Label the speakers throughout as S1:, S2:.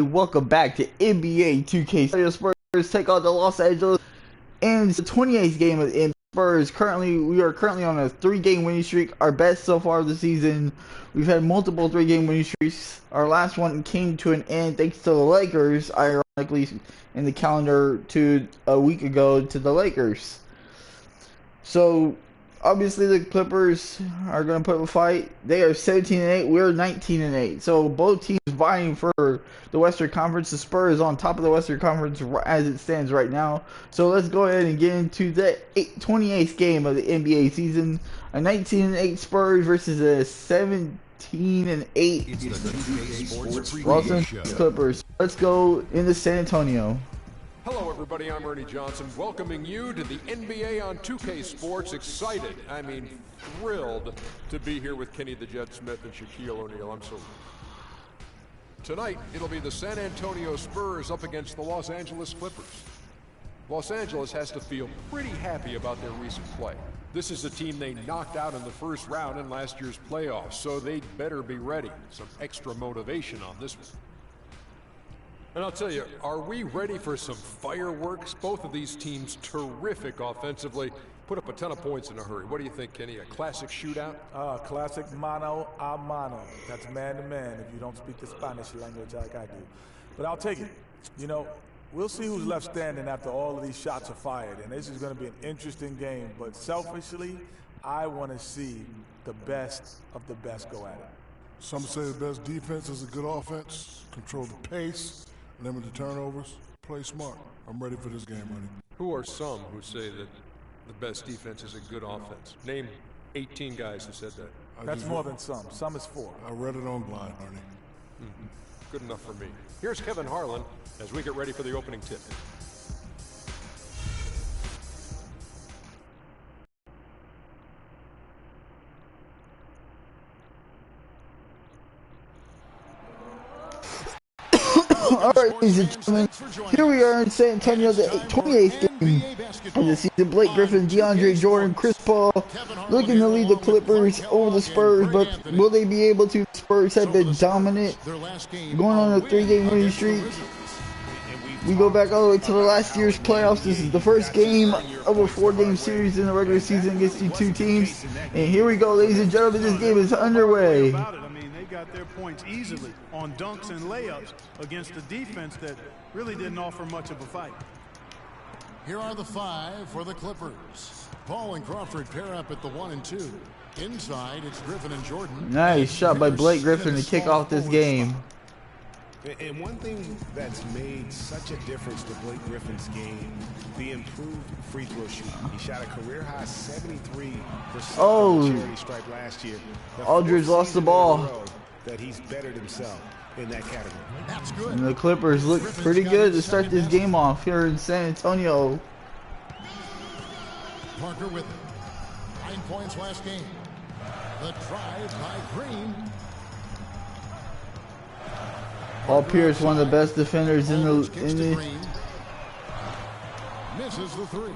S1: Welcome back to NBA 2K. Spurs take on the Los Angeles, and it's the 28th game of the Spurs. We are currently on a 3-game winning streak, our best so far of the season. We've had multiple 3-game winning streaks. Our last one came to an end thanks to the Lakers, ironically, in the calendar to a week ago to the Lakers. So obviously the Clippers are going to put up a fight. They are 17-8. We're 19-8. So both teams vying for the Western Conference. The Spurs on top of the Western Conference as it stands right now. So let's go ahead and get into the 28th game of the NBA season. A 19-8 Spurs versus a 17-8 Los Angeles Clippers. Let's go into San Antonio.
S2: Hello everybody, I'm Ernie Johnson, welcoming you to the NBA on 2K Sports. Excited, I mean thrilled to be here with Kenny the Jet Smith and Shaquille O'Neal. I'm so... Tonight, it'll be the San Antonio Spurs up against the Los Angeles Clippers. Los Angeles has to feel pretty happy about their recent play. This is a team they knocked out in the first round in last year's playoffs, so they'd better be ready. Some extra motivation on this one. And I'll tell you, are we ready for some fireworks? Both of these teams terrific offensively. Put up a ton of points in a hurry. What do you think, Kenny? A classic shootout?
S3: Classic mano a mano. That's man to man if you don't speak the Spanish language like I do. But I'll take it. You know, we'll see who's left standing after all of these shots are fired. And this is going to be an interesting game. But selfishly, I want to see the best of the best go at it.
S4: Some say the best defense is a good offense. Control the pace. Limit the turnovers, play smart. I'm ready for this game, buddy.
S2: Who are some who say that the best defense is a good offense? Name 18 guys who said that.
S3: That's more than some. Some is 4.
S4: I read it on blind, Arnie.
S2: Good enough for me. Here's Kevin Harlan as we get ready for the opening tip.
S1: Alright, ladies and gentlemen, here we are in San Antonio, the 28th game of the season. Blake Griffin, DeAndre Jordan, Chris Paul looking to lead the Clippers over the Spurs, but will they be able to? The Spurs have been dominant, going on a 3-game winning streak. We go back all the way to the last year's playoffs. This is the first game of a 4-game series in the regular season against these two teams. And here we go, ladies and gentlemen, this game is underway.
S5: Got their points easily on dunks and layups against a defense that really didn't offer much of a fight.
S6: Here are the 5 for the Clippers. Paul and Crawford pair up at the 1 and 2. Inside, it's Griffin and Jordan.
S1: Nice shot by Blake Griffin to kick off this game.
S7: And one thing that's made such a difference to Blake Griffin's game, the improved free throw shooting. He shot a career-high 73% on the charity stripe last year.
S1: Aldridge lost the ball.
S7: That he's bettered himself in that category.
S6: That's good.
S1: And the Clippers look pretty good to start this game off here in San Antonio.
S6: Parker with it. 9 points last game. The drive by Green.
S1: Paul Pierce, one of the best defenders in the
S6: misses the 3.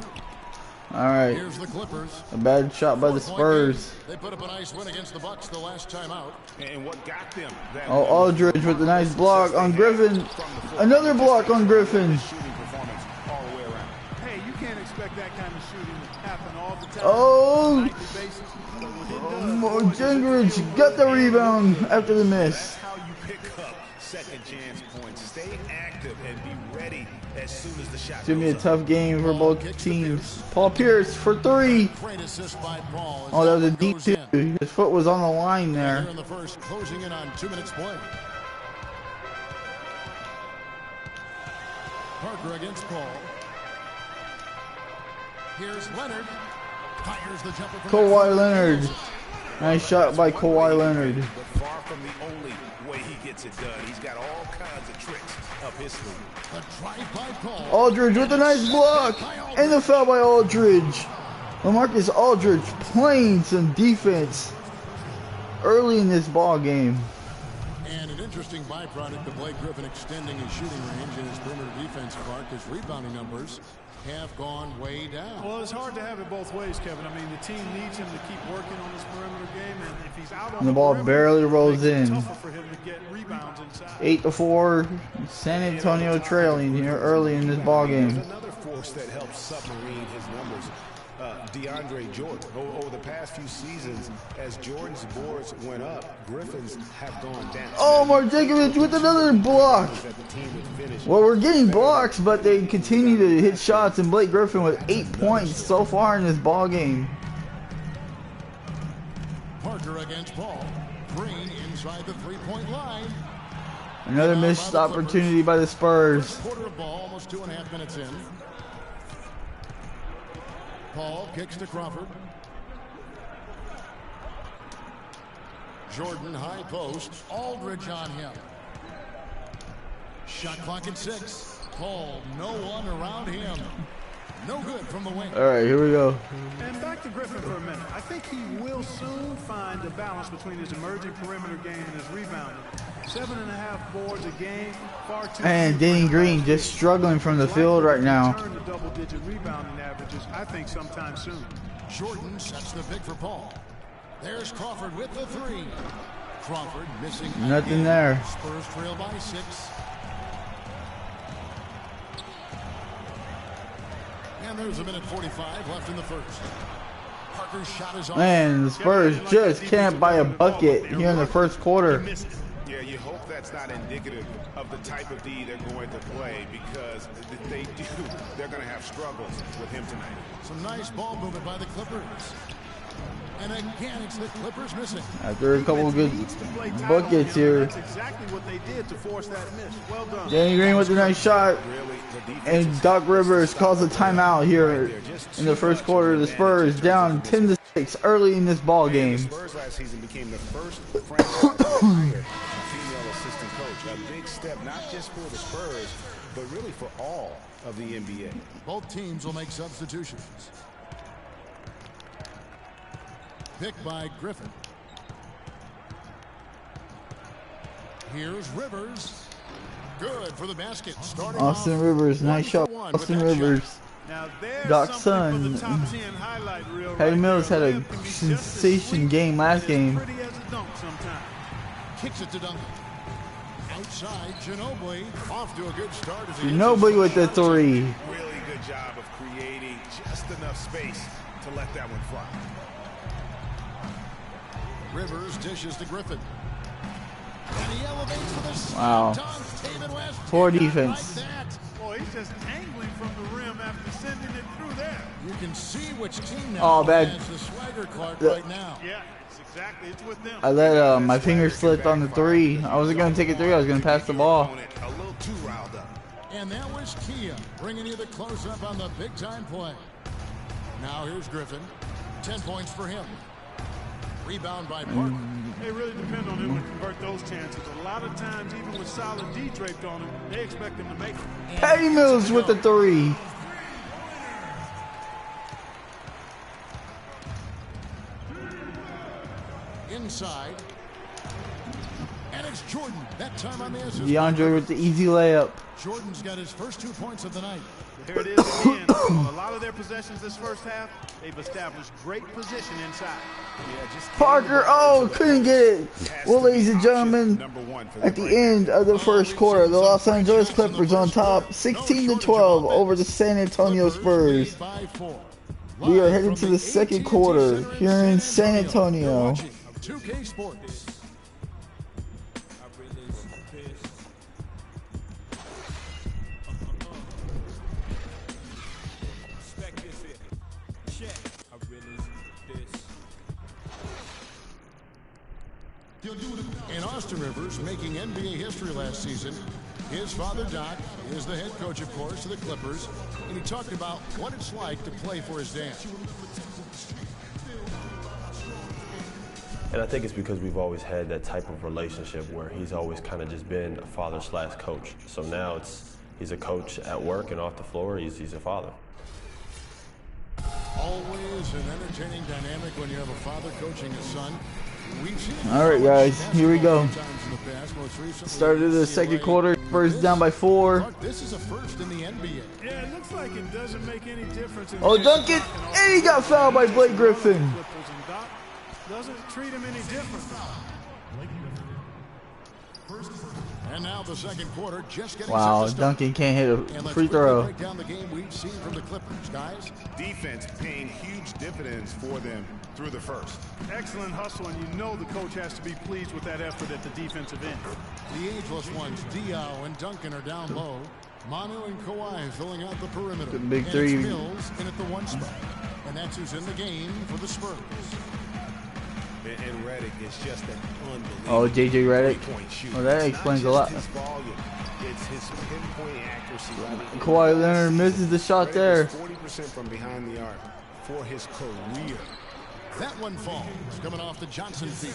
S1: All right.
S6: Here's the Clippers.
S1: A bad shot by the Spurs.
S6: They put up a nice win against the Bucks the last time out.
S7: And what got them?
S1: Oh, Aldridge with a nice block on Griffin. Another block on Griffin.
S5: Hey, you can't expect that kind of shooting to happen all the time.
S1: Oh, Gingrich got the rebound after the miss.
S7: That's how you pick up second chance points. Stay active and be ready as soon as the shot.
S1: It's gonna be a tough game for both teams. Paul Pierce for 3.
S6: Great assist by Paul.
S1: Oh, that was a deep 2. His foot was on the line there.
S6: Here in the first, closing in on 2 minutes play. Parker against Paul. Here's Leonard. Fires the jumper from
S1: Kawhi Leonard. Nice shot by Kawhi Leonard.
S7: But far from the only way he gets it done. He's got all kinds of tricks up his sleeve.
S6: The drive by Paul.
S1: Aldridge with a nice block. And the foul by Aldridge. LaMarcus Aldridge playing some defense early in this ball game.
S6: And an interesting byproduct of Blake Griffin extending his shooting range in his perimeter defense, Clark. His rebounding numbers have gone way down.
S5: Well, it's hard to have it both ways, Kevin. I mean, the team needs him to keep working on his perimeter game, and if he's out on
S1: And the ball barely rolls in.
S5: tougher for him to get rebounds inside.
S1: 8-4, San Antonio trailing here early in this ball game.
S7: Another force that helps submarine his numbers. DeAndre Jordan. Over the past few seasons, as Jordan's boards went up, Griffin's have gone down.
S1: Oh, Martinkovic with another block. Well, we're getting blocks, but they continue to hit shots, and Blake Griffin with 8 points so far in this ball game.
S6: Parker against Paul. Green inside the three-point line.
S1: Another missed opportunity by the Spurs.
S6: Quarter of ball, almost 2.5 minutes in. Paul kicks to Crawford. Jordan high post. Aldridge on him. Shot clock at 6. Paul, no one around him. No good from the wing.
S1: All right, here we go.
S5: And back to Griffin for a minute. I think he will soon find the balance between his emerging perimeter game and his rebounding. 7.5 boards a game, far too.
S1: And Danny Green just struggling from the field right now.
S5: Turn to double-digit rebounding averages, I think, sometime soon.
S6: Jordan sets the pick for Paul. There's Crawford with the 3. Crawford missing.
S1: Nothing
S6: again.
S1: there.
S6: Spurs trail by 6. And there's 1:45 left in the first. Parker's shot is on.
S1: Man, the Spurs just can't buy a bucket here in the first quarter.
S7: Yeah, you hope that's not indicative of the type of D they're going to play, because if they do, they're going to have struggles with him tonight.
S6: Some nice ball movement by the Clippers. And again, it's the Clippers missing.
S1: After a couple of good buckets here.
S5: That's exactly what they did to force that miss. Well done.
S1: Danny Green with a nice shot. And Doc Rivers calls a timeout here in the first quarter. The Spurs down 10-6 early in this ball game.
S7: Spurs last season became the first franchise to hire a female assistant coach. A big step, not just for the Spurs, but really for all of the NBA.
S6: Both teams will make substitutions. Picked by Griffin. Here's Rivers. Good for the basket. Starting
S1: Austin
S6: off
S1: Rivers, nice shot.
S6: 1-for-1 with
S1: Austin
S6: that
S1: Rivers.
S6: shot.
S5: Now there's
S1: Doc's
S5: something for
S1: son.
S5: the top 10 highlight reel
S1: Patty
S5: right
S1: Mills
S5: there.
S1: had a
S5: Layup can be just as
S1: sensation
S5: sweet
S1: game last
S5: and
S1: game.
S5: as pretty as a dunk sometimes.
S6: Kicks it to Duncan. Outside, Ginobili off to a good start. As
S1: Ginobili with the 3.
S7: Really good job of creating just enough space to let that one fly.
S6: Rivers dishes to Griffin. And he elevates for the
S1: Wow.
S6: dunk. David West
S1: Poor
S6: did not
S1: defense.
S6: like that.
S5: Boy, he's just angling from the rim after sending it through there.
S6: You can see which team now
S1: Oh, bad.
S6: has the swagger, Clark, right now.
S5: Yeah, it's with them.
S1: I let my finger slip on the 3. I wasn't going to take a 3. I was going to pass the ball.
S7: A little too riled up.
S6: And that was Kia bringing you the close-up on the big-time play. Now here's Griffin. 10 points for him. Rebound by Parker.
S5: They really depend on him to convert those chances. A lot of times, even with solid D draped on him, they expect him to make it.
S1: Patty Mills with the 3.
S6: Inside. And it's Jordan. That time on the assist.
S1: DeAndre with the easy layup.
S6: Jordan's got his first 2 points of the night.
S5: Here it is again. On a lot of their possessions this first half, they've established great position inside.
S1: Parker, oh, couldn't get it. Well, ladies and gentlemen, at the end of the first quarter, the Los Angeles Clippers on top, 16-12 over the San Antonio Spurs. We are headed to the second quarter here in San Antonio.
S6: 2K Sports. And Austin Rivers making NBA history last season. His father, Doc, is the head coach, of course, of the Clippers. And he talked about what it's like to play for his dad.
S8: And I think it's because we've always had that type of relationship where he's always kind of just been a father/coach. So now he's a coach at work and off the floor, he's a father.
S6: Always an entertaining dynamic when you have a father coaching his son.
S1: Alright guys, here we go. Start of the second quarter, Spurs down by 4.
S6: This is a first in the NBA.
S5: Yeah, it looks like it doesn't make any difference.
S1: Oh, Duncan! And he got fouled by Blake Griffin.
S5: Doesn't treat him any different.
S6: And now the second quarter just getting
S1: Wow,
S6: set to start.
S1: Duncan can't hit a
S6: And let's
S1: free
S6: quickly
S1: throw.
S6: break down the game we've seen from the Clippers, guys.
S7: Defense paying huge dividends for them through the first.
S5: Excellent hustle, and you know the coach has to be pleased with that effort at the defensive end.
S6: The ageless ones, Diaw and Duncan, are down low. Manu and Kawhi filling out the perimeter.
S1: The big
S6: and
S1: three.
S6: it's Mills in at the 1 spot. And that's who's in the game for the Spurs.
S7: And Redick is just an unbelievable
S1: Oh, JJ Redick.
S7: three-point shooter.
S1: Well, that
S7: It's
S1: explains
S7: not
S1: a lot.
S7: just his volume, it's his pinpoint accuracy.
S1: Kawhi Leonard misses the shot there.
S7: 40% from behind the arc for his career.
S6: That one falls, coming off the Johnson feed.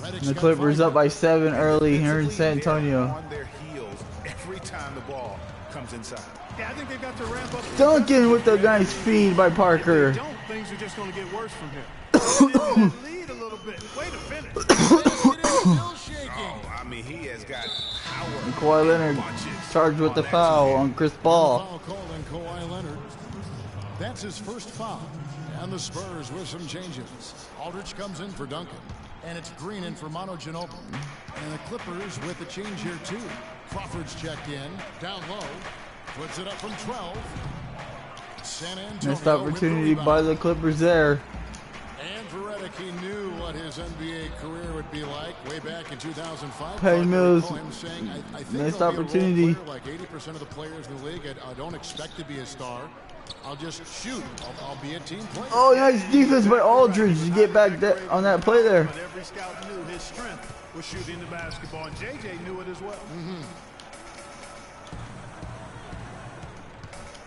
S1: And the Clippers up by 7 early here in San Antonio.
S7: On their heels every time the ball comes inside.
S5: Yeah, I think they've got to ramp up.
S1: Duncan with a nice feed by Parker.
S5: If they don't, things are just going to get worse from here. Lead a little bit. Way to finish.
S6: Still shaking.
S7: Oh, I mean, he has got power.
S1: And Kawhi Leonard charged with the foul on Chris Paul.
S6: Foul called on Kawhi Leonard. That's his first foul. And the Spurs with some changes. Aldridge comes in for Duncan. And it's Green in for Manu Ginobili. And the Clippers with a change here too. Crawford's checked in. Down low. Puts it up from 12. San Antonio
S1: Missed opportunity by the Clippers there.
S6: And for Redick, he knew what his NBA career would be like way back in 2005.
S1: Patty Mills
S6: Saying, I think
S1: missed
S6: I'll be a role
S1: opportunity.
S6: player like 80% of the players in the league. I don't expect to be a star. I'll just shoot. I'll be a team player.
S1: Oh, nice defense by Aldridge to get back on that play there.
S5: But every scout knew his strength was shooting the basketball, and JJ knew it as well.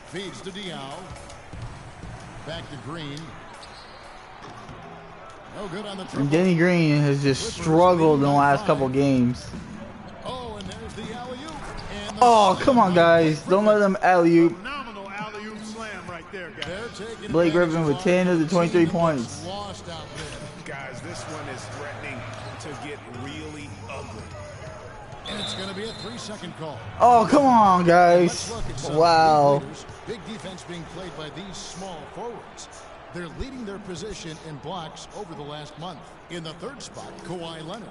S6: Feeds to Diaw. Back to Green. No good on the
S1: And
S6: triple.
S1: Denny Green has just struggled in the last couple games.
S6: Oh, and there's the alley-oop. And the
S1: Oh, come on, guys. Don't let them alley-oop.
S5: Phenomenal alley-oop slam right there, guys.
S6: they're taking
S1: Blake Griffin
S6: advantage
S1: with
S6: of
S1: 10 of the 23
S6: seeing
S1: points.
S6: Lost out there.
S7: Guys, this one is threatening to get really ugly.
S6: And it's going to be a 3-second call.
S1: Oh, come on, guys.
S6: Let's look at some
S1: Wow.
S6: big leaders. Big defense being played by these small forwards. They're leading their position in blocks over the last month. In the 3rd spot, Kawhi Leonard.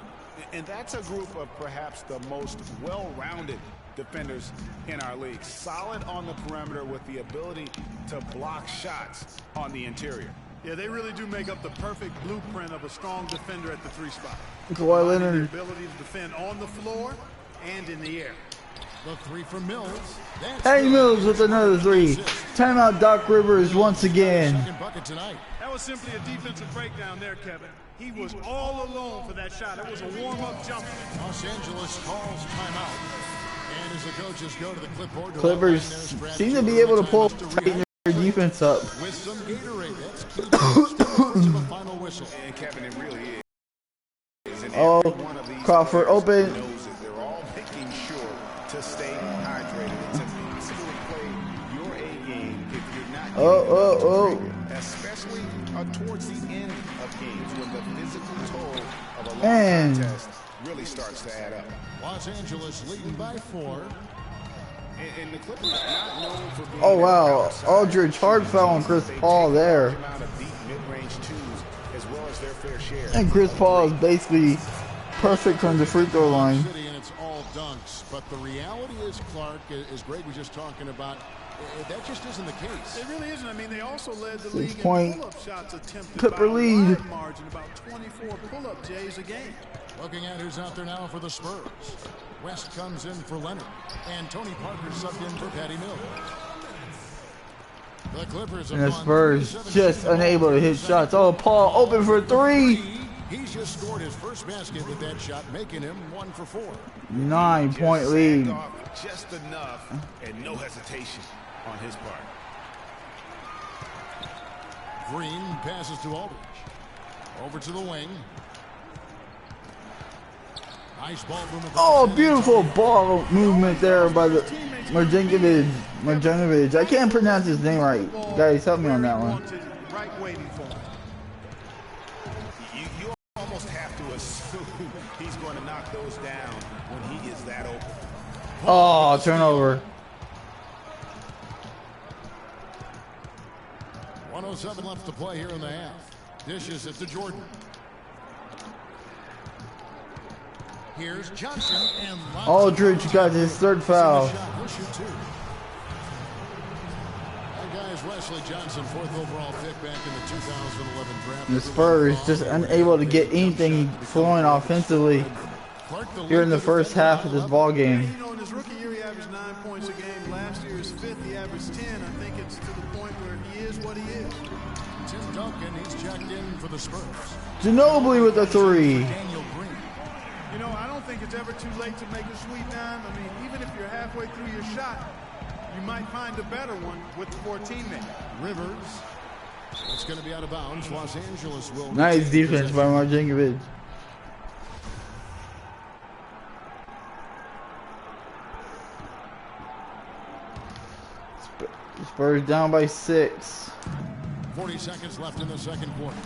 S7: And that's a group of perhaps the most well-rounded defenders in our league. Solid on the perimeter with the ability to block shots on the interior.
S5: Yeah, they really do make up the perfect blueprint of a strong defender at the 3 spot.
S1: Kawhi Leonard.
S5: The ability to defend on the floor and in the air.
S6: The 3 from Mills. That's
S1: Patty
S6: good.
S1: Mills with another 3. Timeout Doc Rivers once again.
S6: Second bucket tonight.
S5: That was simply a defensive breakdown there, Kevin. He was all alone for that shot. It was a warm-up jumper.
S6: Los Angeles calls timeout. And as the coaches go to the clipboard, to
S1: Clippers
S6: outline their strategy
S1: seem to be
S6: for
S1: able to
S6: the
S1: pull
S6: times
S1: tighten
S6: react
S1: their defense up.
S6: with some Gatorade. That's key to the final whistle.
S7: And Kevin, it really is. And
S1: Oh,
S7: every one of these
S1: Crawford
S7: players
S1: open.
S7: knows it. They're all making sure to stay hydrated. It's impossible to play your A game if you're not getting
S1: Oh.
S7: especially towards the end of games when the physical toll of a long
S1: Man.
S7: contest really starts to add up.
S6: Los Angeles leading by 4.
S7: And the Clippers are not known for being
S1: Oh, wow.
S7: outside
S1: Aldridge hard foul on Chris
S7: They
S1: Paul
S7: take a
S1: there.
S7: large amount of deep mid-range twos as well as their fair share.
S1: And Chris Paul is basically perfect from the free throw line.
S6: City, and it's all dunks. But the reality is, Clark, as Greg was just talking about, that just isn't the case.
S5: It really isn't. I mean, they also led the league in
S1: 6-point
S5: pull-up shots attempted
S1: Clipper
S5: by a
S1: lead.
S5: wide margin, about 24 pull-up Jays a game.
S6: Looking at who's out there now for the Spurs. West comes in for Leonard. And Tony Parker subbed in for Patty Mills. The Clippers
S1: And the
S6: have won
S1: Spurs
S6: 37
S1: just unable to hit shots. Oh, Paul open for 3.
S6: He's just scored his first basket with that shot, making him 1 for 4.
S1: 9-point
S7: Just
S1: lead.
S7: sagged off just enough and no hesitation on his part.
S6: Green passes to Aldridge. Over to the wing. Nice ball movement.
S1: Oh, beautiful ball movement there by the Marjanovic. I can't pronounce his name right. Guys, help me on that one.
S5: Right waiting for him.
S7: You
S1: Oh, turnover.
S6: 1:07 left to play here in the half. Dishes it to Jordan. Here's Johnson and
S1: Aldridge got his third foul.
S6: That guy is Wesley Johnson, 4th overall pick back in the 2011 draft.
S1: The Spurs just unable to get anything flowing offensively here in the first half of this ball game.
S5: You know, in his rookie year, he averaged 9 points a game. Last year, his 5th, he averaged 10. I think it's to the point where he is what he is.
S6: Tim Duncan, he's checked in for the Spurs.
S1: Ginobili with a 3.
S6: Daniel Green.
S5: You know, I don't think it's ever too late to make a sweet dime. I mean, even if you're halfway through your shot, you might find a better one with the 14-man.
S6: Rivers. It's going to be out of bounds. Los Angeles will.
S1: Nice defense by Marjanovic. Spurs down by 6.
S6: 40 seconds left in the second quarter.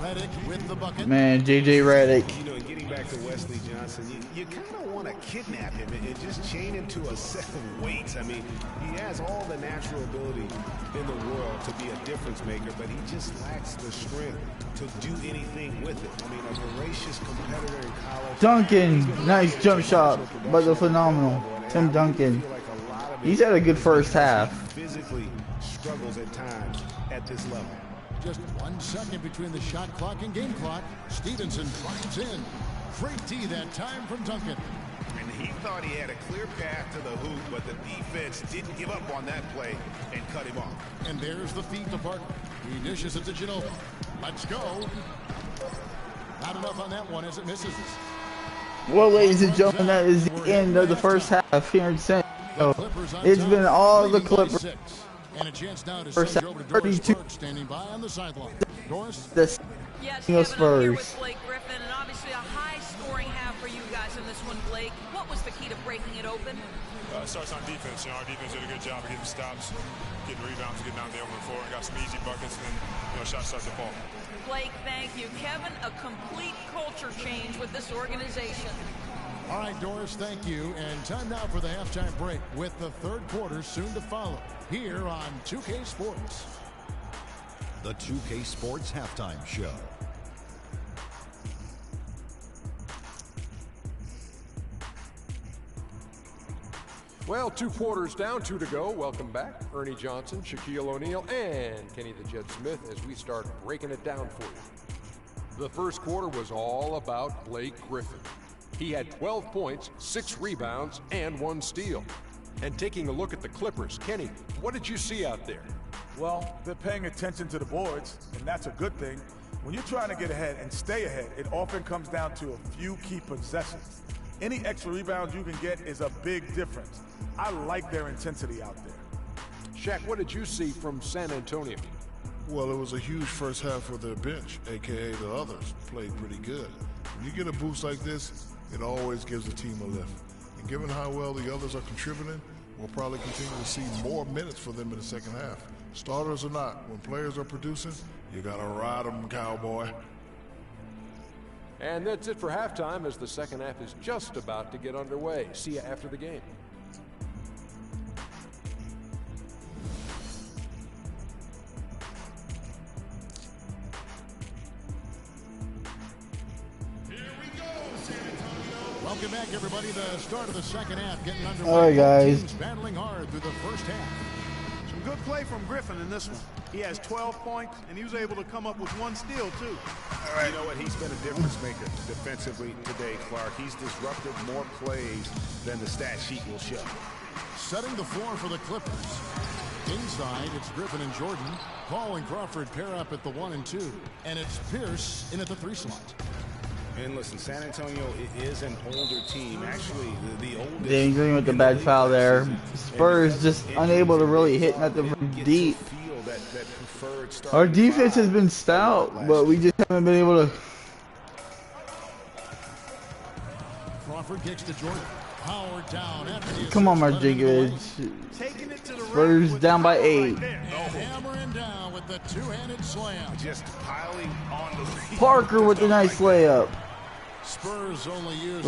S6: Redick with the bucket.
S1: Man, JJ Redick.
S7: You know, getting back to Wesley Johnson, you kind of want to kidnap him and just chain him to a set of weights. I mean, he has all the natural ability in the world to be a difference maker, but he just lacks the strength to do anything with it. I mean, a voracious competitor in college.
S1: Duncan, nice jump shot by the phenomenal Tim Duncan. He's had a good first half.
S7: Physically struggles at times at this level.
S6: Just 1 second between the shot clock and game clock. Stevenson drives in. Great D that time from Duncan.
S9: And he thought he had a clear path to the hoop, but the defense didn't give up on that play and cut him off.
S6: And there's the feed to Parker. He dishes it to Ginobili. Let's go. Not enough on that one as it misses.
S1: Well, ladies and gentlemen, that is the end of the first half here in San Diego. It's been all the Clippers.
S6: And a chance now to
S1: First
S6: send
S1: half,
S6: over to Doris
S1: 32.
S6: Burke standing by on the sideline. Doris?
S1: The
S10: Yes,
S1: San Diego
S10: Kevin, I'm here with
S1: Spurs.
S10: Blake Griffin, and obviously a high-scoring half for you guys in this one, Blake. What was the key to breaking it open?
S11: It starts on defense. You know, our defense did a good job of getting stops, getting rebounds, getting down the open floor, and got some easy buckets, and then, shots start to fall.
S10: Blake, thank you. Kevin, a complete culture change with this organization.
S6: All right, Doris, thank you. And time now for the halftime break with the third quarter soon to follow here on 2K Sports.
S12: The 2K Sports Halftime Show.
S2: Well, 2 quarters down, 2 to go. Welcome back, Ernie Johnson, Shaquille O'Neal, and Kenny the Jet Smith as we start breaking it down for you. The first quarter was all about Blake Griffin. He had 12 points, 6 rebounds, and 1 steal. And taking a look at the Clippers, Kenny, what did you see out there?
S3: Well, they're paying attention to the boards, and that's a good thing. When you're trying to get ahead and stay ahead, it often comes down to a few key possessions. Any extra rebounds you can get is a big difference. I like their intensity out there.
S2: Shaq, what did you see from San Antonio?
S4: Well, it was a huge first half for their bench, a.k.a. the others, played pretty good. When you get a boost like this, it always gives the team a lift. And given how well the others are contributing, we'll probably continue to see more minutes for them in the second half. Starters or not, when players are producing, you gotta ride them, cowboy.
S2: And that's it for halftime as the second half is just about to get underway. See you after the game.
S6: Welcome back, everybody. The start of the second half getting underway.
S1: All right, guys.
S6: Teams battling hard through the first half.
S5: Some good play from Griffin in this one. He has 12 points, and he was able to come up with 1 steal, too.
S7: All right. You know what? He's been a difference maker defensively today, Clark. He's disrupted more plays than the stat sheet will show.
S6: Setting the floor for the Clippers. Inside, it's Griffin and Jordan. Paul and Crawford pair up at the 1 and 2. And it's Pierce in at the 3 slot.
S7: And listen, San Antonio is an older team. Actually, the oldest.
S1: Dang Green with the bad foul there. Spurs just unable to really hit nothing from deep. Our defense has been stout, but we just haven't been able to.
S6: Crawford kicks to Jordan. Power down after the
S1: Come on, Marjanovic. Spurs down by 8.
S6: And hammering down with the two-handed slam.
S9: Just piling on the
S1: Parker with the nice layup.
S6: Spurs only used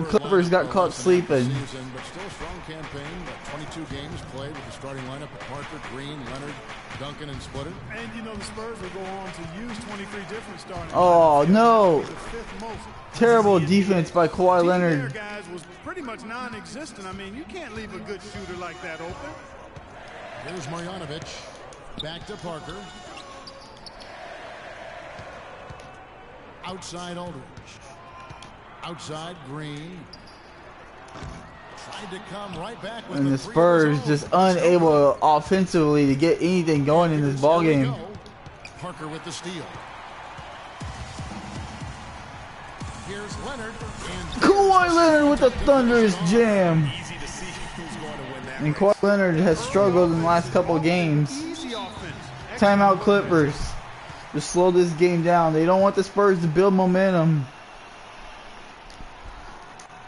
S1: Clippers got caught sleeping.
S6: Season, but still a strong campaign. 22 games played with the starting lineup of Parker, Green, Leonard, Duncan, and Splitter.
S5: And you know the Spurs will go on to use 23 different starting.
S1: Oh no!
S5: The fifth most.
S1: Terrible defense by Kawhi Leonard.
S5: There, guys, was pretty much non-existent. I mean, you can't leave a good shooter like that open.
S6: Here's Marjanovic. Back to Parker. Outside Aldridge. Outside Green. Tried to come right back with
S1: And the Spurs just unable offensively to get anything going in this ball game.
S6: Parker with the steal. Here's Leonard.
S1: Kawhi Leonard with a thunderous jam. And Kawhi Leonard has struggled in the last couple of games. Timeout Clippers. Just slow this game down. They don't want the Spurs to build momentum.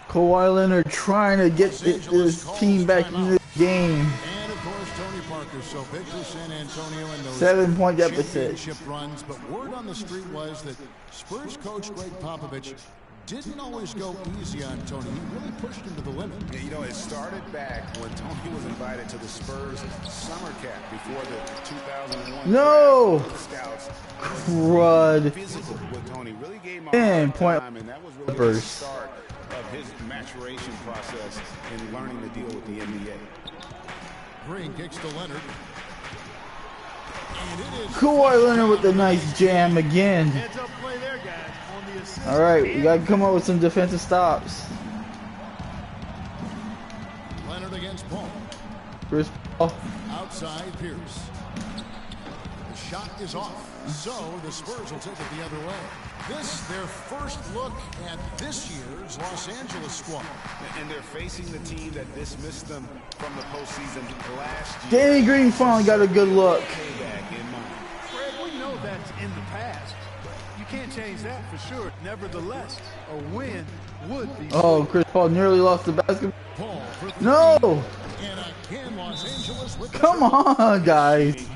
S1: Kawhi Leonard trying to get this team back into the game.
S6: And of course, Tony Parker, so big for San Antonio in those
S1: 7-point deficit.
S6: championship runs. But word on the street was that Spurs coach Greg Popovich didn't always go easy on Tony. He really pushed him to the limit.
S7: Yeah, you know, it started back when Tony was invited to the Spurs summer camp before the 2001
S1: No!
S7: Scouts.
S1: Crud.
S7: Physical with Tony really gave him a
S1: 10-point
S7: time, and that was really the start of his maturation process in learning to deal with the NBA.
S6: Green kicks to Leonard. And it is
S1: Kawhi Leonard with the nice jam again.
S5: Heads up play there, guys. On the assist.
S1: All right, we got to come up with some defensive stops.
S6: Leonard against Paul.
S1: Chris Paul.
S6: Outside Pierce. The shot is off. So the Spurs will take it the other way. This their first look at this year's Los Angeles squad.
S7: And they're facing the team that dismissed them from the postseason last year.
S1: Danny Green finally got a good look.
S5: Fred, we know that's in the past. You can't change that for sure. Nevertheless, a win would be.
S1: Oh, Chris Paul nearly lost the basketball. No!
S6: And again, Los Angeles with
S1: Come on, guys.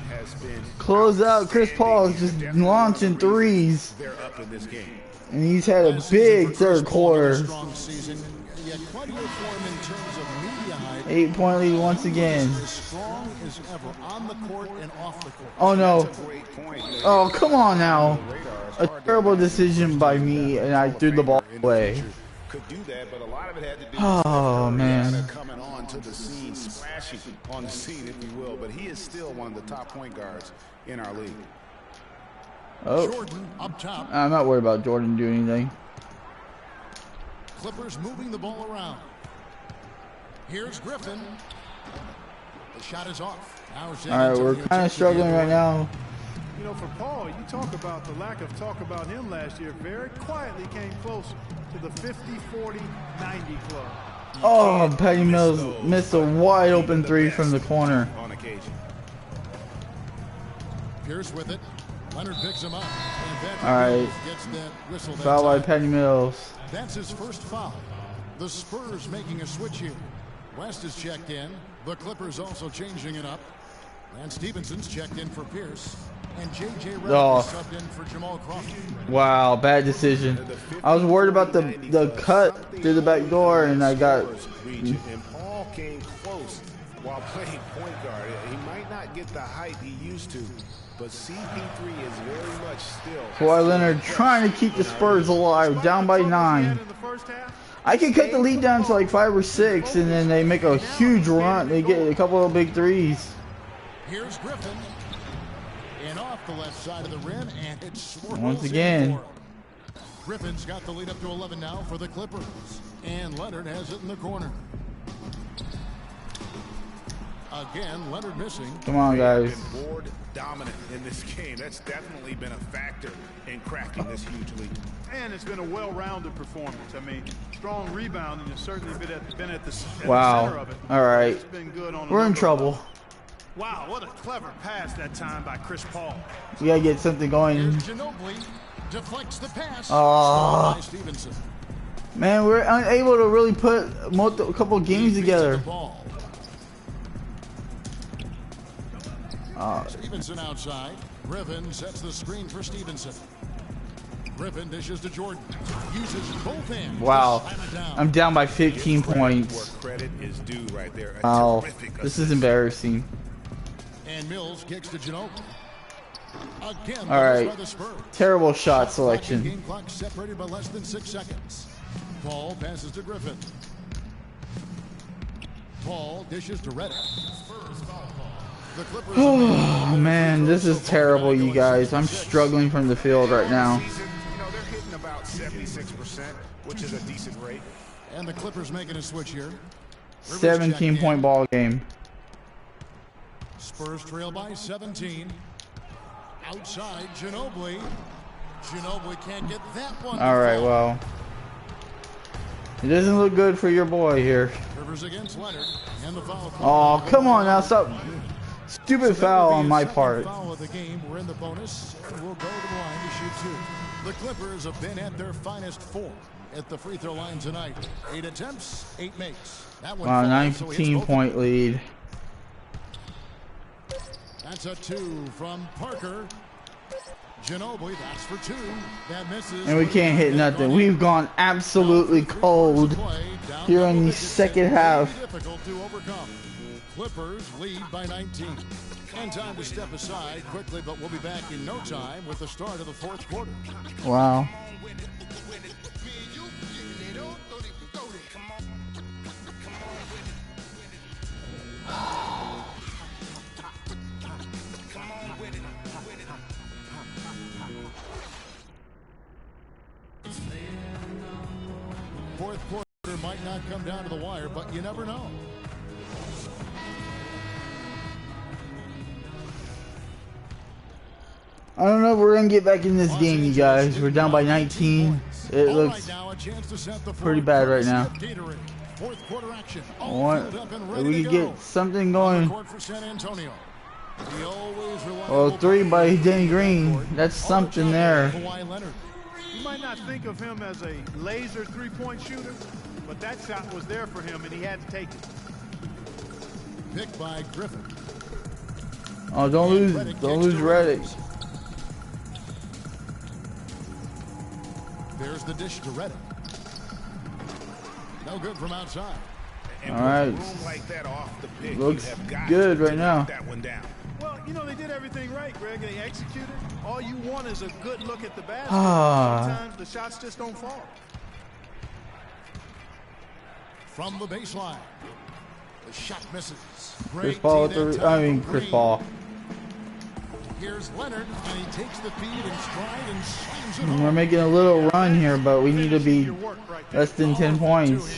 S1: Close out. Chris Paul is just launching threes.
S7: They're up in this game.
S1: And he's had a big third quarter.
S6: Strong season. Yet plenty of form in terms of media hype.
S1: 8-point lead once again.
S6: As strong as ever on the court and off the court.
S1: Oh no. Oh, come on now. A terrible decision by me, and I threw the ball away.
S7: Could do that, but a lot of it had to do
S1: Oh, man.
S7: coming on to the scene, splashing on the scene, if you will. But he is still one of the top point guards in our league.
S1: Oh.
S6: Jordan up top.
S1: I'm not worried about Jordan doing anything.
S6: Clippers moving the ball around. Here's Griffin. The shot is off.
S1: All right, we're kind of struggling right now.
S5: You know, for Paul, you talk about the lack of talk about him last year. Very quietly came close to the 50-40-90 club.
S1: Oh, Patty Mills missed a wide open three from the corner.
S7: On occasion.
S6: Pierce with it. Leonard picks him up. And
S1: All right.
S6: gets that whistle.
S1: Foul by Patty Mills.
S6: That's his first foul. The Spurs making a switch here. West is checked in. The Clippers also changing it up. And Stevenson's checked in for Pierce. And J.J. Redick is subbed in for Jamal Crawford.
S1: Wow, bad decision. I was worried about the cut through the back door, and I got.
S7: And Paul came close while playing point guard. He might not get the height he used to, but CP3 is very much still.
S1: Kawhi Leonard trying to keep the Spurs alive, down by 9. I can cut the lead down to like 5 or 6, and then they make a huge run. They get a couple of big threes.
S6: Here's Griffin. And off the left side of the rim, and it's
S1: Once again.
S6: Griffin's got the lead up to 11 now for the Clippers. And Leonard has it in the corner. Again, Leonard missing.
S1: Come on, guys.
S7: Board dominant in this game. That's definitely been a factor in cracking this huge lead.
S5: And it's been a well-rounded performance. I mean, strong rebounding has certainly been at the center of it.
S1: All right.
S5: It's been good on
S1: We're in trouble.
S5: Wow, what a clever pass that time by Chris Paul.
S1: We gotta get something going.
S6: Ginobili deflects the pass.
S1: Oh,
S6: Stevenson.
S1: man, we're unable to really put a couple games together.
S6: Stevenson outside. Griffin sets the screen for Stevenson. Griffin dishes to Jordan. Uses both hands.
S1: Wow. I'm down by 15 points.
S7: Credit is due right there.
S1: Wow. This is embarrassing.
S6: And Mills kicks to Ginobili. Again,
S1: all right.
S6: by the Spurs.
S1: Terrible shot selection.
S6: Game clock separated by less than 6 seconds. Paul passes to Griffin. Paul dishes to Reddick.
S1: Oh man, this is terrible, you guys. I'm struggling from the field right now.
S7: You know, they're hitting about 76%, which is a decent rate.
S6: And the Clippers making a switch here.
S1: 17-point ball game.
S6: Spurs trail by 17. Outside, Ginobili. Ginobili can't get that one.
S1: All right, well, it doesn't look good for your boy here.
S6: Rivers against Leonard, and the foul.
S1: Oh, come on now, stop. Stupid foul on my part.
S6: Foul of the game. We're in the bonus, and we'll go to the line to shoot 2. The Clippers have been at their finest form at the free throw line tonight. 8 attempts, 8 makes. That one.
S1: Wow, 19-point lead.
S6: That's a 2 from Parker. Ginobili, that's for 2. That misses.
S1: And we can't hit nothing. We've gone absolutely cold here in the second half.
S6: Difficult to overcome. Clippers lead by 19. And time to step aside quickly, but we'll be back in no time with the start of the 4th quarter.
S1: Wow.
S6: Fourth quarter might not come down to the wire, but you never know.
S1: I don't know if we're going to get back in this game, you guys. We're down by 19. It looks pretty bad right now. We could get something going. Well, 3 by Danny Green. That's something there.
S5: You might not think of him as a laser three-point shooter, but that shot was there for him, and he had to take it.
S6: Picked by Griffin.
S1: Oh, don't lose Reddick.
S6: There's the dish to Reddick. No good from outside.
S1: All right. Looks good right now.
S7: That one down.
S5: Well, you know, they did everything right, Greg. They executed. All you want is a good look at the basket. Sometimes the shots just don't fall.
S6: From the baseline. The shot misses.
S1: Chris Paul Chris Paul.
S6: Here's Leonard, and he takes the feed in stride and slams it home.
S1: We're making a little run here, but we need to be less than 10 points.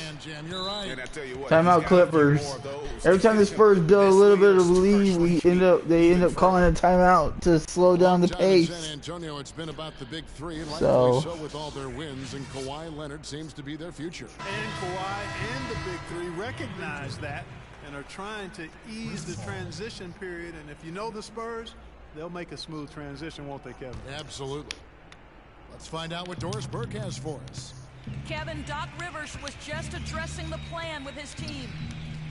S1: Timeout Clippers. Every time the Spurs build a little bit of a lead, they end up calling a timeout to slow down the pace.
S6: San Antonio, it's been about the big 3, and
S1: so
S6: with all their wins, and Kawhi Leonard seems to be their future.
S5: And Kawhi and the big 3 recognize that and are trying to ease the transition period. And if you know the Spurs, they'll make a smooth transition, won't they, Kevin?
S6: Absolutely. Let's find out what Doris Burke has for us.
S10: Kevin, Doc Rivers was just addressing the plan with his team.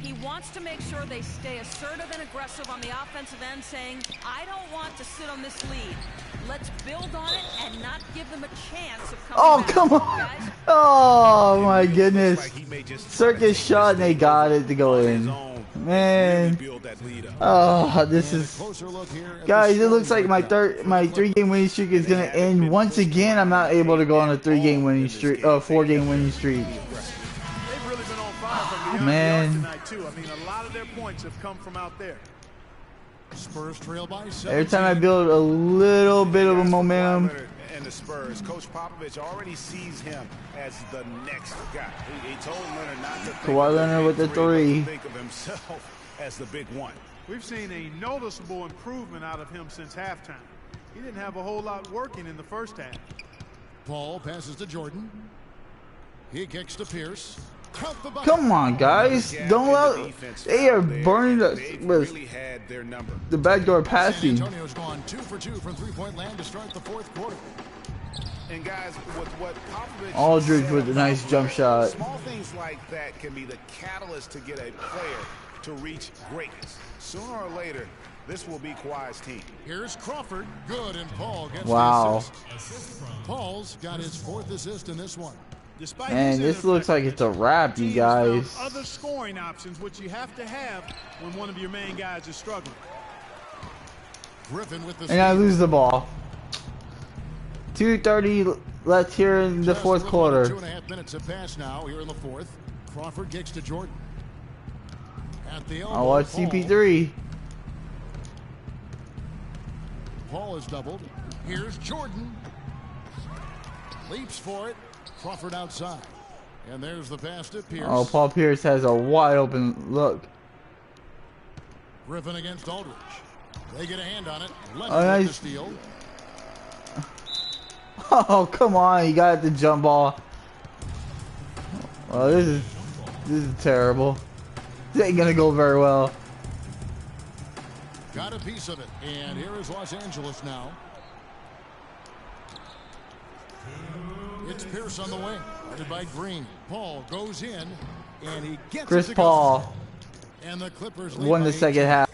S10: He wants to make sure they stay assertive and aggressive on the offensive end, saying, I don't want to sit on this lead. Let's build on it and not give them a chance of coming back.
S1: Come on.
S10: Guys.
S1: Oh, my goodness. Circus shot, and they got it to go in. Man. Oh, this is... Guys, it looks like my 3-game winning streak is going to end. Once again, I'm not able to go on a 4-game winning streak.
S5: They've really been on fire from the
S1: man.
S5: tonight, too. I mean, a lot of their points have come from out there.
S6: Spurs trail by 17.
S1: Every time I build a little bit of a momentum.
S7: And the Spurs, Coach Popovich already sees him as the next guy. He told Leonard not to
S1: Kawhi Leonard with the 3.
S7: Think of himself as the big one.
S5: We've seen a noticeable improvement out of him since halftime. He didn't have a whole lot working in the first half.
S6: Paul passes to Jordan. He kicks to Pierce.
S1: Come on, guys. Don't allow... They are burning us with the backdoor passing.
S6: San Antonio's gone 2 for 2 from 3-point land to start the 4th quarter.
S7: And guys, with what Popovich
S1: Aldridge with a nice jump shot.
S7: Small things like that can be the catalyst to get a player to reach greatness. Sooner or later,
S9: This will be Kawhi's team.
S6: Here's Crawford. Good, and Paul gets
S1: Wow.
S6: the assist. Paul's got his 4th assist in this one.
S5: Despite
S1: Man, this looks like it's a wrap, you guys.
S5: other scoring options, which you have to have when one of your main guys is struggling.
S6: Griffin with the
S1: And I
S6: steal.
S1: lose the ball. 2:30 left here in the
S6: Just
S1: fourth
S6: with
S1: quarter.
S6: 2.5 minutes have passed now here in the 4th. Crawford kicks to Jordan. At the elbow,
S1: I'll watch
S6: Paul.
S1: CP3.
S6: Paul is doubled. Here's Jordan. Leaps for it. Crawford outside. And there's the pass to Pierce.
S1: Oh, Paul Pierce has a wide open look.
S6: Griffin against Aldridge. They get a hand on it. Leonard
S1: Oh, nice.
S6: with the steal.
S1: Oh, come on. You got the jump ball. Well, this is terrible. This ain't gonna go very well.
S6: Got a piece of it. And here is Los Angeles now. It's Pierce on the wing. Guarded by Green. Paul goes in. And he gets
S1: Chris
S6: it to go.
S1: Paul
S6: And the Clippers lead
S1: won
S6: by
S1: the second
S6: 18.
S1: half.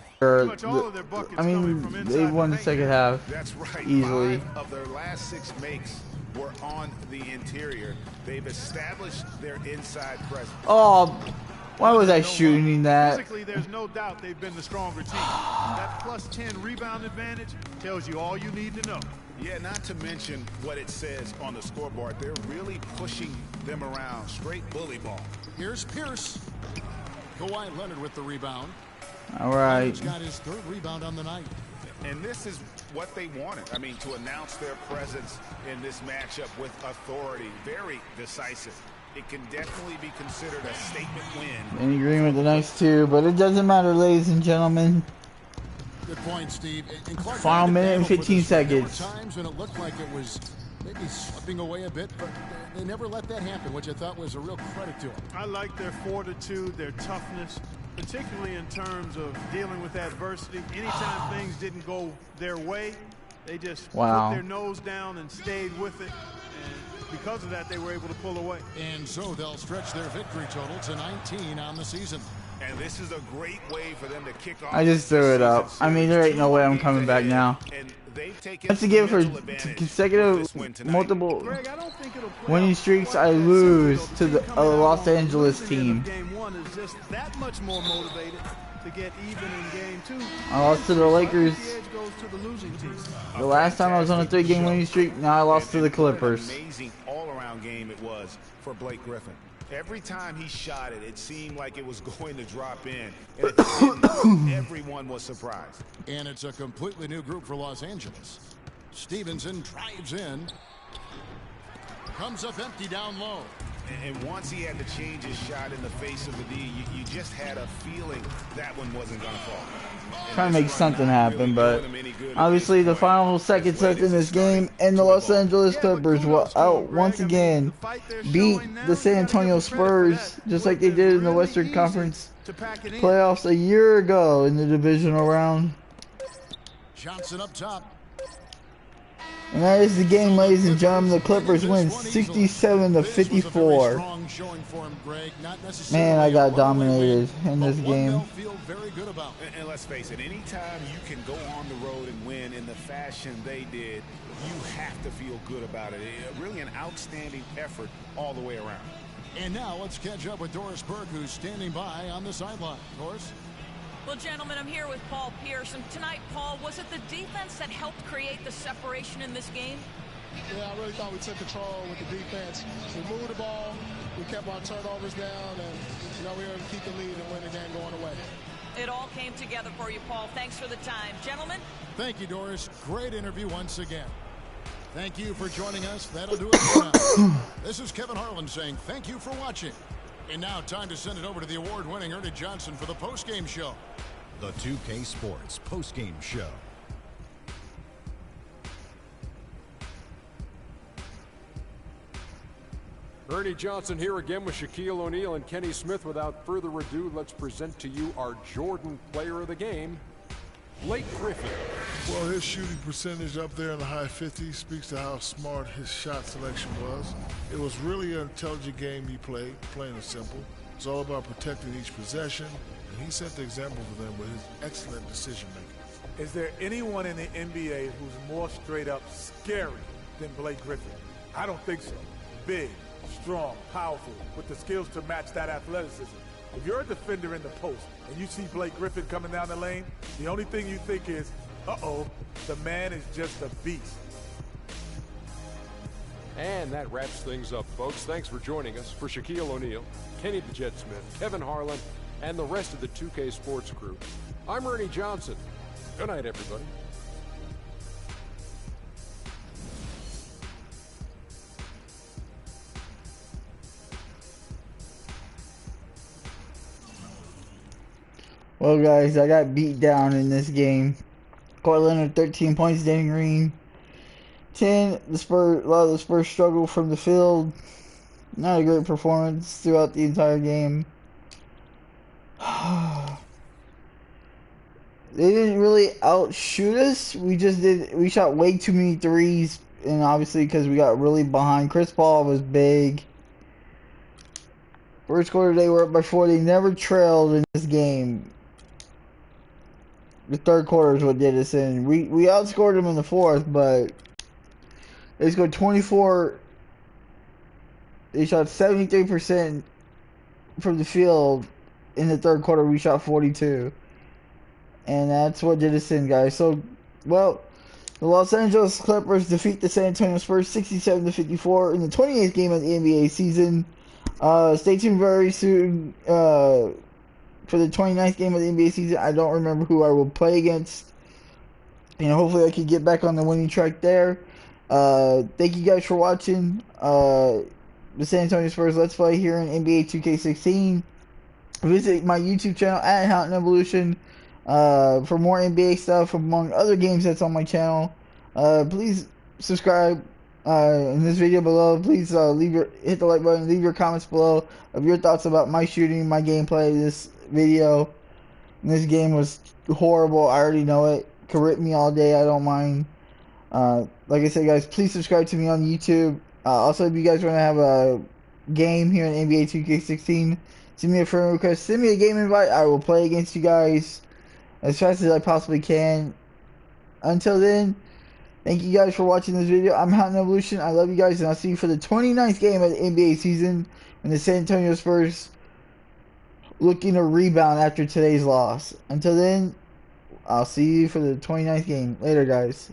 S5: I
S1: mean, they won the second half.
S9: That's right.
S1: Easily.
S9: 5 of their last 6 makes were on the interior. They've established their inside presence.
S1: Oh, why was I shooting that?
S5: Physically, there's no doubt they've been the stronger team. That plus 10 rebound advantage tells you all you need to know.
S9: Yeah, not to mention what it says on the scoreboard. They're really pushing them around. Straight bully ball.
S6: Here's Pierce. Kawhi Leonard with the rebound.
S1: All right.
S6: He's got his 3rd rebound on the night.
S9: And this is what they wanted. I mean, to announce their presence in this matchup with authority. Very decisive. It can definitely be considered a statement win.
S1: In agreement with the next two, but it doesn't matter, ladies and gentlemen.
S6: Good point, Steve. And Clark
S1: Final
S6: had to
S1: minute and
S6: battle for
S1: 15
S6: this one. There were
S1: seconds.
S6: times when it looked like it was maybe slipping away a bit, but they never let that happen, which I thought was a real credit to them.
S5: I like their fortitude, their toughness, particularly in terms of dealing with adversity. Anytime things didn't go their way, they just put their nose down and stayed with it. And because of that, they were able to pull away.
S6: And so they'll stretch their victory total to 19 on the season.
S9: And this is a great way for them to kick off.
S1: I just threw it up. I mean, there ain't no way I'm coming back now. That's to give for consecutive multiple winning streaks. I lose to the Los Angeles team.
S5: Game 1 is just that much more motivated to get even in game 2.
S1: I lost to the Lakers
S5: The edge goes to the losing team.
S1: the last time I was on a 3-game winning streak. Now I lost to the Clippers.
S9: Amazing all-around game it was for Blake Griffin. Every time he shot it, it seemed like it was going to drop in. And it didn't. Everyone was surprised.
S6: And it's a completely new group for Los Angeles. Stevenson drives in. Comes up empty down low.
S9: And once he had to change his shot in the face of the D, you just had a feeling that one wasn't going to fall.
S1: Trying to make something happen, but obviously the final seconds left in this game, and the Los Angeles Clippers will out once again, beat the San Antonio Spurs just like they did in the Western Conference playoffs a year ago in the divisional round.
S6: Johnson up top.
S1: And that is the game, ladies and gentlemen. The Clippers win 67-54. Man, I got dominated in this game.
S9: And let's face it, anytime you can go on the road and win in the fashion they did, you have to feel good about it. Really an outstanding effort all the way around.
S6: And now let's catch up with Doris Burke, who's standing by on the sideline. Doris?
S10: Well, gentlemen, I'm here with Paul Pierce, and tonight, Paul, was it the defense that helped create the separation in this game?
S13: Yeah, I really thought we took control with the defense. We moved the ball, we kept our turnovers down, and we were able to keep the lead and win the game going away.
S10: It all came together for you, Paul. Thanks for the time. Gentlemen?
S6: Thank you, Doris. Great interview once again. Thank you for joining us. That'll do it for now. This is Kevin Harlan saying thank you for watching. And now time to send it over to the award-winning Ernie Johnson for the post-game show.
S12: The 2K Sports post-game show.
S2: Ernie Johnson here again with Shaquille O'Neal and Kenny Smith. Without further ado, let's present to you our Jordan player of the game, Blake Griffin.
S4: Well, his shooting percentage up there in the high 50s speaks to how smart his shot selection was. It was really an intelligent game he played, plain and simple. It's all about protecting each possession, and he set the example for them with his excellent decision making.
S3: Is there anyone in the NBA who's more straight up scary than Blake Griffin? I don't think so. Big, strong, powerful, with the skills to match that athleticism. If you're a defender in the post and you see Blake Griffin coming down the lane, the only thing you think is, uh-oh, the man is just a beast.
S2: And that wraps things up, folks. Thanks for joining us. For Shaquille O'Neal, Kenny the Jet Smith, Kevin Harlan, and the rest of the 2K Sports crew, I'm Ernie Johnson. Good night, everybody.
S1: Well, guys, I got beat down in this game. Kawhi Leonard, 13 points, Danny Green, 10. A lot of the Spurs struggled from the field. Not a great performance throughout the entire game. They didn't really outshoot us. We shot way too many threes, and obviously because we got really behind. Chris Paul was big. First quarter they were up by 4. They never trailed in this game. The third quarter is what did us in. We outscored them in the fourth, but they scored 24. They shot 73% from the field in the third quarter. We shot 42. And that's what did us in, guys. So, well, the Los Angeles Clippers defeat the San Antonio Spurs 67-54 in the 28th game of the NBA season. Stay tuned very soon for the 29th game of the NBA season. I don't remember who I will play against. And hopefully I can get back on the winning track there. Thank you guys for watching the San Antonio Spurs Let's Play here in NBA 2K16. Visit my YouTube channel at HOWTONEVOLUTION for more NBA stuff, among other games that's on my channel. Please subscribe in this video below. Please hit the like button, leave your comments below of your thoughts about my shooting, my gameplay, this video. This game was horrible. I already know it. Could rip me all day. I don't mind. Like I said, guys, please subscribe to me on YouTube. Also, if you guys want to have a game here in NBA 2K16, send me a friend request. Send me a game invite. I will play against you guys as fast as I possibly can. Until then, thank you guys for watching this video. I'm HOWTONEVOLUTION. I love you guys, and I'll see you for the 29th game of the NBA season when the San Antonio Spurs looking to rebound after today's loss. Until then, I'll see you for the 29th game. Later, guys.